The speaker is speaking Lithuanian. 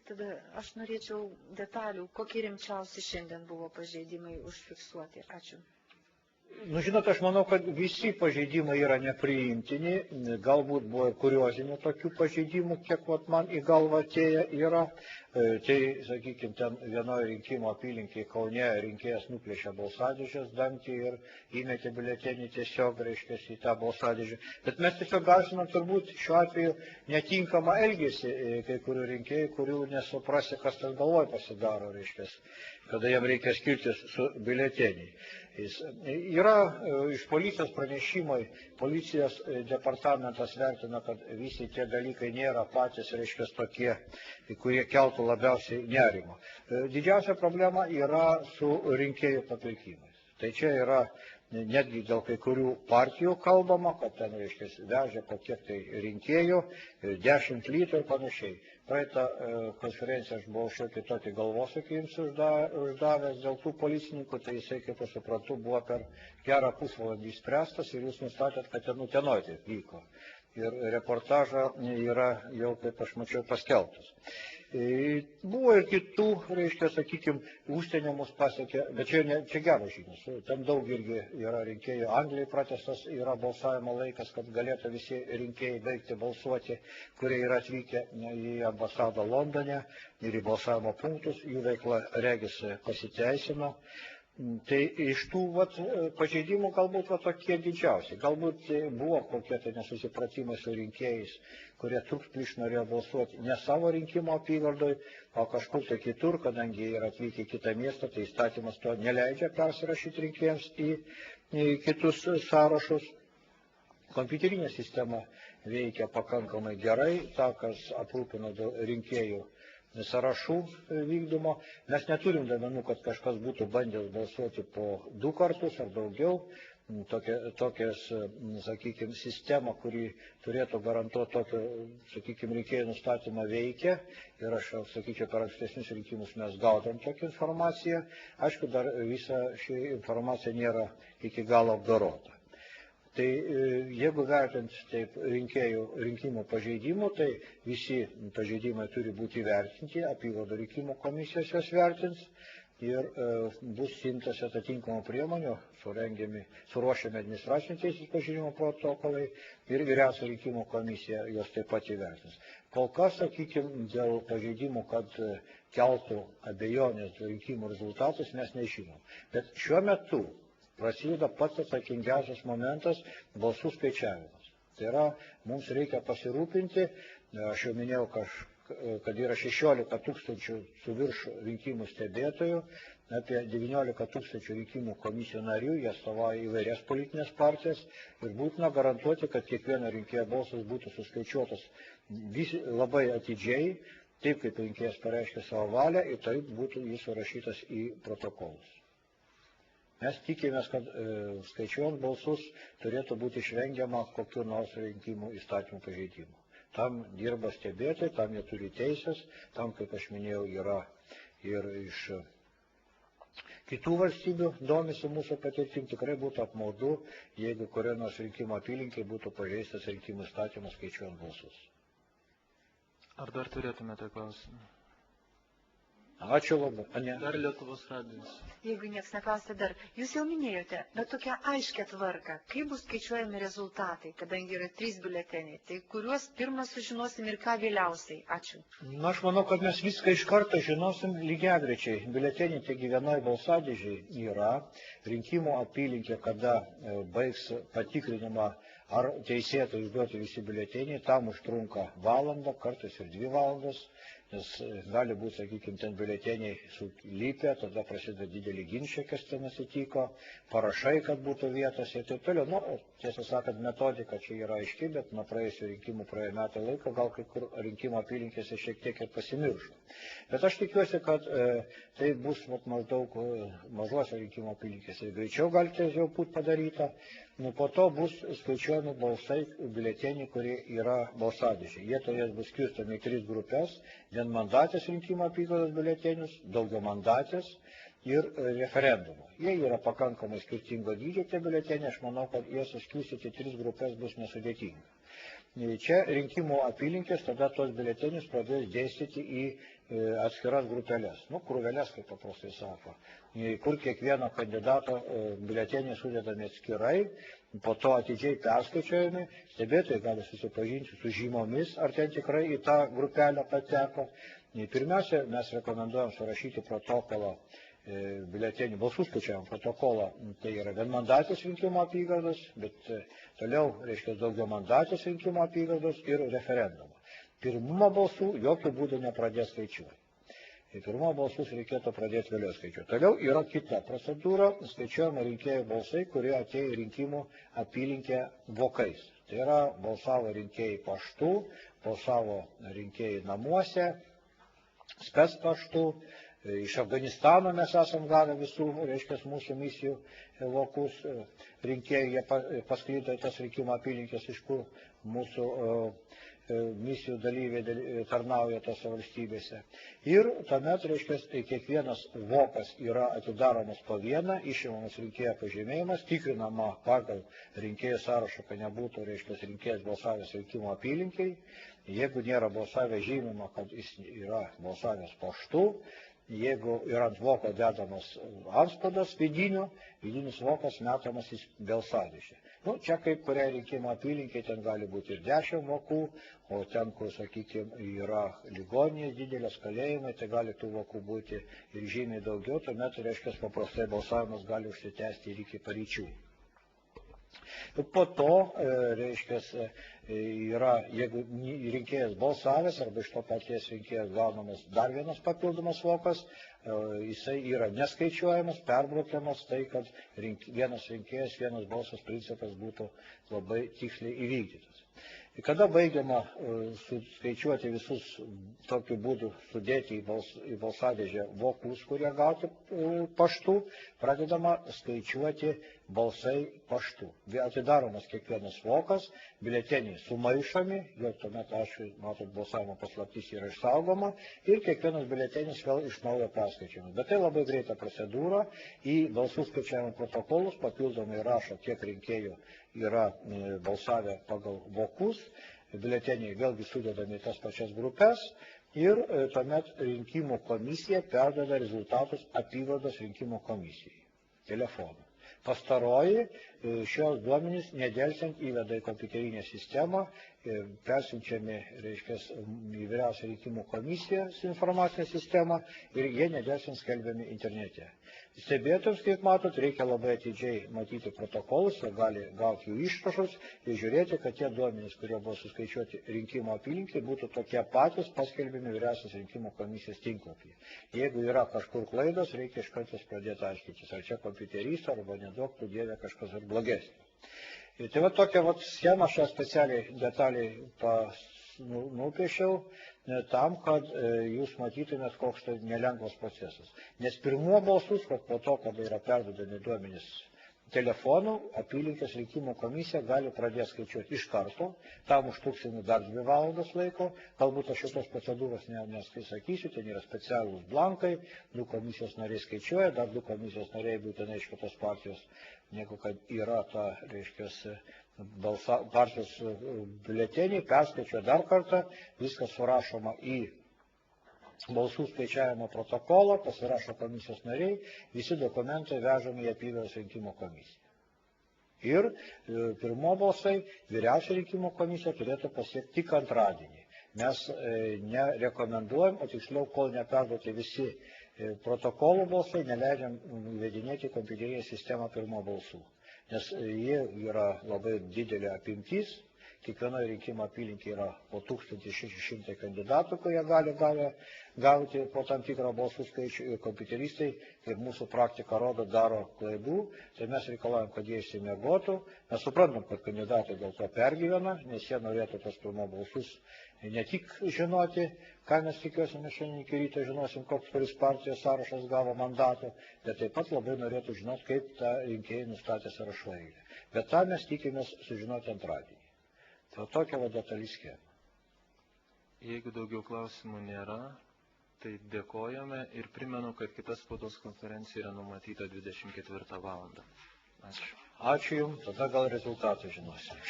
tada aš norėčiau detalių, kokie rimčiausi šiandien buvo pažeidimai užfiksuoti. Ačiū. Nu, žinot, aš manau, kad visi pažeidimai yra nepriimtini, galbūt buvo ir kuriozinių tokių pažeidimų, kiek man į galvą atėję yra. Tai, sakykime, ten vienoje rinkimo apylinkėje Kaune rinkėjas nuplėšė balsadėžės dangtį ir įmetė biuletenį tiesiog, reiškia, į tą balsadėžę. Bet mes tiesiog gąsdinam turbūt šiuo atveju netinkamą elgesį kai kurių rinkėjų, kurių nesuprasi, kas tas galvoj pasidaro, reiškia, kada jam reikia skirtis su biuleteniai. Yra iš policijos pranešimai, policijos departamentas vertina, kad visi tie dalykai nėra patys, reiškia, tokie, kurie keltų labiausiai nerimo. Didžiausia problema yra su rinkėjų papirkimais. Tai čia yra netgi dėl kai kurių partijų kalbama, kad ten, reiškia, vežė po kiek tai rinkėjų, 10 litrų ir panašiai. Praeitą konferenciją aš buvau šiokį tokį galvosūkį jums uždavęs dėl tų policininkų, tai jisai, kaip aš suprantu, buvo per gerą pusvalandį išspręstas ir jūs nustatėt, kad ten Utenoj taip vyko. Ir reportažą yra jau, kaip aš mačiau, paskelbtas. Buvo ir kitų, reiškia, sakykime, užsienio mus pasiekė, bet čia geros žinios. Ten daug irgi yra rinkėjų. Anglijai pratęstas yra balsavimo laikas, kad galėtų visi rinkėjai baigti balsuoti, kurie yra atvykę į ambasadą Londone ir į balsavimo punktus. Jų veikla regis pasiteisino. Tai iš tų pažeidimų galbūt tokie didžiausi. Galbūt buvo kokie tai nesusipratimai su rinkėjais, kurie truputį norėjo balsuoti ne savo rinkimo apygardoj, o kažkur tai kitur, kadangi jie yra atvykę į kitą miestą, tai įstatymas to neleidžia persirašyti rinkėjams į kitus sąrašus. Kompiuterinė sistema veikia pakankamai gerai, ta, kas aprūpino rinkėjų sąrašų vykdymo. Mes neturim duomenų, kad kažkas būtų bandęs balsuoti po 2 kartus ar daugiau. Tokias, sakykime, sistema, kuri turėtų garantuoti tokio, sakykime, rinkėjų nustatymą veikia. Ir aš, sakyčiau, per ankstesnius rinkimus mes gaudom tokią informaciją. Aišku, dar visa ši informacija nėra iki galo apdorota. Tai jeigu vertint taip rinkimų pažeidimų, tai visi pažeidimai turi būti vertinti, apygardų rinkimų komisijos juos vertins ir bus imtas atitinkamų priemonių, suruošiami administracinių teisės pažeidimo protokolai ir vyriausia rinkimų komisija juos taip pat įvertins. Kol kas, sakykime, dėl pažeidimų, kad keltų abejonės rinkimų rezultatus, mes nežinom. Bet šiuo metu prasideda pats atsakingiausias momentas – balsų skaičiavimas. Tai yra, mums reikia pasirūpinti, aš jau minėjau, kad yra 16 000 su virš rinkimų stebėtojų, apie 19 000 rinkimų komisijų narių, jie atstovauja įvairias politinės partijas ir būtina garantuoti, kad kiekvieno rinkėjo balsas būtų suskaičiuotas labai atidžiai, taip kaip rinkėjas pareiškia savo valią ir taip būtų jis surašytas į protokolus. Mes tikimės, kad skaičiuojant balsus turėtų būti išvengiama kokių nors rinkimų įstatymų pažeidimų. Tam dirba stebėtojai, tam jie turi teisės, tam, kaip aš minėjau, yra ir iš kitų valstybių domisi mūsų patirtim. Tikrai būtų apmaudu, jeigu kurio nors rinkimo apylinkiai būtų pažeistas rinkimų įstatymas skaičiuojant balsus. Ar dar turėtumėte klausimą? Ačiū labai. Dar Lietuvos radijas. Jeigu nieks neklausė dar, jūs jau minėjote, bet tokia aiškia tvarka, kaip bus skaičiuojami rezultatai, kadangi yra 3 biuleteniai, tai kuriuos pirmas sužinosim ir ką vėliausiai. Ačiū. Na, aš manau, kad mes viską iš karto žinosim lygiagrečiai. Biuleteniai, taigi vienoje balsadėžiai yra rinkimų apylinkė, kada baigs patikrinimą, ar teisėtai išduoti visi biuleteniai, tam užtrunka valandą, kartais ir 2 valandas. Nes gali būti, sakykime, ten biuleteniai sulypę, tada prasideda didelį ginčą, kas ten atsitiko, parašai, kad būtų vietos ir taip toliau. Nu, tiesą sakant, metodika čia yra aiški, bet nuo praėjusių rinkimų praėjo metai laiko, gal kai kur rinkimų apylinkėse šiek tiek ir pasimiršo. Bet aš tikiuosi, kad tai bus maždaug mažuose rinkimų apylinkėse. Greičiau galite jau būti padaryta. Nu, po to bus skaičiuojami balsai biuleteniai, kurie yra balsadėžiai. Jie turės bus skirstomi į 3 grupės. Vienmandatės rinkimų apygardos biuletenius, daugiamandatės ir referendumų. Jie yra pakankamai skirtingo dydžio tie biuleteniai, aš manau, kad jie suskirstyti 3 grupės bus nesudėtinga. Čia rinkimų apylinkės tada tos biuletenius pradės dėstyti į atskiras grupelės, krūvelės, kaip paprastai sako, kur kiekvieno kandidato biuleteniai sudedami atskirai, po to atidžiai perskaičiuojami, stebėtojai gali susipažinti su žymomis, ar ten tikrai į tą grupelę pateko. Pirmiausia, mes rekomenduojam surašyti protokolą biuletenių balsų skaičiavimo protokolą, tai yra vienmandatės rinkimų apygardos, bet toliau, reiškia, daugiamandatės rinkimų apygardos ir referendumo. Pirmumo balsų jokių būdų nepradės skaičiuoti. Pirmumo balsus reikėtų pradėti vėliau skaičiuoti. Toliau yra kita procedūra, skaičiuojama rinkėjų balsai, kurie atėjo į rinkimų apylinkę vokais. Tai yra balsavo rinkėjai paštu, balsavo rinkėjai namuose, spec paštu. Iš Afganistano mes esam gavę visų, reiškia, mūsų misijų vokus, rinkėjai, jie pasklydo į tas rinkimų apylinkės, iš kur mūsų misijų dalyviai tarnauja tose valstybėse. Ir tuomet, reiškia, kiekvienas vokas yra atidaromas po vieną, išimamas rinkėjo pažymėjimas, tikrinama pagal rinkėjų sąrašą, kad nebūtų, reiškia, rinkėjas balsavęs rinkimų apylinkiai. Jeigu nėra balsavęs, žymima, kad jis yra balsavęs paštu. Jeigu yra ant voko dedamas antspaudas vidinis vokas metamas į balsadėžę. Čia kaip kuriai rinkimo apylinkiai, ten gali būti ir 10 vokų, o ten, kur, sakykime, yra ligoninės didelės kalėjimai, tai gali tų vokų būti ir žymiai daugiau, tuomet, reiškia, paprastai balsavimas gali užsitęsti ir iki paryčių. Po to, reiškia, yra, jeigu rinkėjas balsavęs arba iš to paties rinkėjas gaunamas dar vienas papildomas vokas, jisai yra neskaičiuojamas, perbraukiamas, tai kad vienas rinkėjas, vienas balsas principas būtų labai tiksliai įvykdytas. Kada baigiama skaičiuoti visus tokiu būdu sudėti į balsadėžę vokus, kurie gauti paštu, pradedama skaičiuoti balsai paštu. Atidaromas kiekvienas vokas, biuleteniai sumaišomi, jau tuomet, aišku, matot, balsavimo paslaptis yra išsaugoma ir kiekvienas biuletenis vėl iš naujo perskaičiamas. Bet tai labai greita procedūra, į balsų skaičiavimo protokolus papildomai rašo, kiek rinkėjų yra balsavę pagal vokus, biuleteniai vėlgi sudedami į tas pačias grupės ir tuomet rinkimų komisija perduoda rezultatus apygardos rinkimų komisijai telefonu. Pastaroji šios duomenys nedelsiant įveda į kompiuterinę sistemą, persiunčiami, reiškia, į vyriausią rinkimų komisijos informacinę sistemą ir jie nedelsiant skelbiami internete. Stebėtojams, kaip matot, reikia labai atidžiai matyti protokolus, jie gali gauti jų išrašus ir žiūrėti, kad tie duomenys, kurie buvo suskaičiuoti rinkimų apylinkiai, būtų tokie patys paskelbiami vyriausios rinkimų komisijos tinklapyje. Jeigu yra kažkur klaidos, reikia iš karto pradėti aiškintis, ar čia kompiuterys, arba neduok tu Dieve kažkas ir blogesnio. Tai va tokią schemą šią specialiai detaliai nupiešiau tam, kad jūs matytumėt, koks tai nelengvas procesas. Nes pirmuo balsus, kad po to, kada yra perduodami duomenys telefonu, apylinkės rinkimų komisija gali pradėti skaičiuoti iš karto, tam užtruksime dar 2 valandas laiko, galbūt aš šitos procedūros nesakysiu, ten yra specialūs blankai, 2 komisijos nariai skaičiuoja, dar 2 komisijos nariai būtinai iš kitos partijos, negu kad yra ta, reiškia, partijos biuleteniai, perskaičiuoja dar kartą, viskas surašoma į balsų skaičiavimo protokolą, pasirašo komisijos nariai, visi dokumentai vežami į apygardos rinkimų komisiją. Ir pirmo balsai vyriausia rinkimų komisija turėtų pasiekti tik antradienį. Mes nerekomenduojam, o tiksliau, kol neperduoti visi protokolų balsai, neleidžiam įvedinėti kompiuterinę sistemą pirmo balsų. Nes jie yra labai didelė apimtis, kiekvienoje rinkimo apylinkėje yra po 1600 kandidatų, kurie gali gauti po tam tikrą balsų skaičių ir kompiuteristai, kaip mūsų praktika rodo, daro klaidų, tai mes reikalavim, kad jie išsimiegotų. Mes suprantam, kad kandidatai dėl to pergyvena, nes jie norėtų tos pirmo balsus ne tik žinoti, ką mes tikiuosi, mes šiandien iki ryto žinosim, koks kuris partijos sąrašas gavo mandatų, bet taip pat labai norėtų žinoti, kaip tą rinkėjai nustatė sąrašų eilę. Bet tą mes tikimės sužinoti antradienį. Tai tokia detali schema. Jeigu daugiau klausimų nėra, tai dėkojame ir primenu, kad kita spaudos konferencija yra numatyta 24 valandą. Ačiū. Ačiū Jums, tada gal rezultatų žinosime.